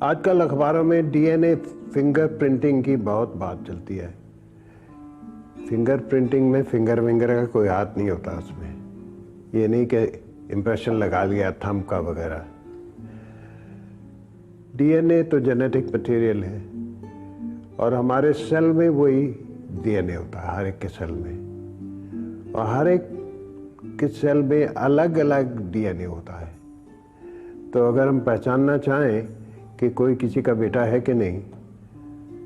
आजकल अखबारों में डीएनए फिंगर प्रिंटिंग की बहुत बात चलती है। फिंगर प्रिंटिंग में फिंगर विंगर का कोई हाथ नहीं होता उसमें। ये नहीं कि इम्प्रेशन लगा लिया थंब का वगैरह। डीएनए तो जेनेटिक मटेरियल है और हमारे सेल में वही डीएनए होता है, हर एक के सेल में। और हर एक के सेल में अलग अलग डीएनए होता है। तो अगर हम पहचानना चाहें कि कोई किसी का बेटा है कि नहीं,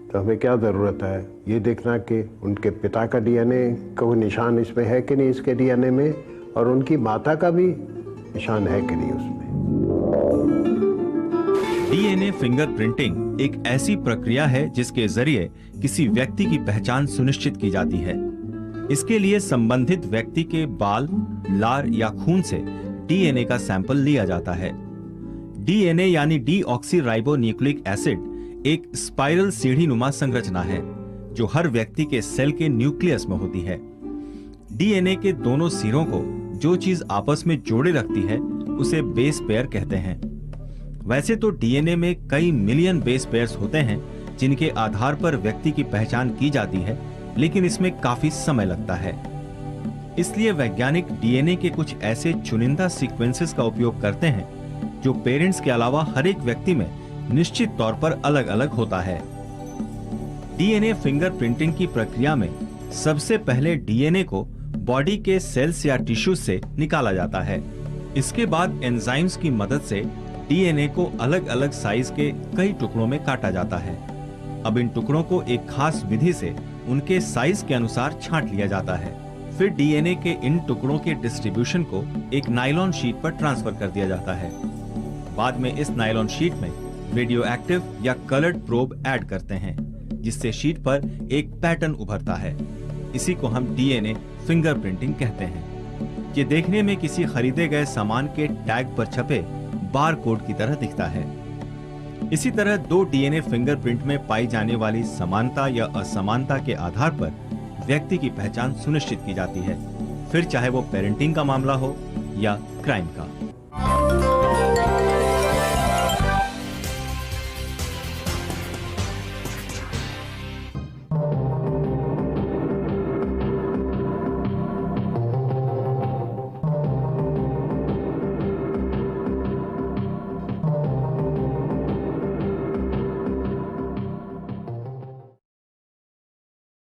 तो हमें क्या ज़रूरत है ये देखना कि उनके पिता का डीएनए का कोई निशान इसमें है कि नहीं, इसके डीएनए में, और उनकी माता का भी निशान है कि नहीं उसमें। डीएनए फिंगर प्रिंटिंग एक ऐसी प्रक्रिया है जिसके जरिए किसी व्यक्ति की पहचान सुनिश्चित की जाती है। इसके लिए संबंधित व्यक्ति के बाल, लार या खून से डीएनए का सैंपल लिया जाता है। डीएनए यानी डीऑक्सीराइबोन्यूक्लिक एसिड एक स्पाइरल सीढ़ी नुमा संरचना है जो हर व्यक्ति के सेल के न्यूक्लियस में होती है। डीएनए के दोनों सिरों को जो चीज आपस में जोड़े रखती है उसे बेस पेयर कहते हैं। वैसे तो डीएनए में कई मिलियन बेस पेयर्स होते हैं जिनके आधार पर व्यक्ति की पहचान की जाती है, लेकिन इसमें काफी समय लगता है। इसलिए वैज्ञानिक डीएनए के कुछ ऐसे चुनिंदा सीक्वेंसेस का उपयोग करते हैं जो पेरेंट्स के अलावा हर एक व्यक्ति में निश्चित तौर पर अलग अलग होता है। डीएनए फिंगर प्रिंटिंग की प्रक्रिया में सबसे पहले डीएनए को बॉडी के सेल्स या टिश्यूज से निकाला जाता है। इसके बाद एंजाइम्स की मदद से डीएनए को अलग अलग साइज के कई टुकड़ों में काटा जाता है। अब इन टुकड़ों को एक खास विधि से उनके साइज के अनुसार छांट लिया जाता है। फिर डीएनए के इन टुकड़ों के डिस्ट्रीब्यूशन को एक नायलॉन शीट पर ट्रांसफर कर दिया जाता है। बाद में इस नायलॉन शीट में रेडियो एक्टिव या कलर्ड प्रोब ऐड करते हैं, जिससे शीट पर एक पैटर्न उभरता है। इसी को हम डीएनए फिंगर प्रिंटिंग कहते हैं। ये देखने में किसी खरीदे गए सामान के टैग पर छपे बार कोड की तरह दिखता है। इसी तरह दो डीएनए फिंगरप्रिंट में पाई जाने वाली समानता या असमानता के आधार पर व्यक्ति की पहचान सुनिश्चित की जाती है, फिर चाहे वो पेरेंटिंग का मामला हो या क्राइम का।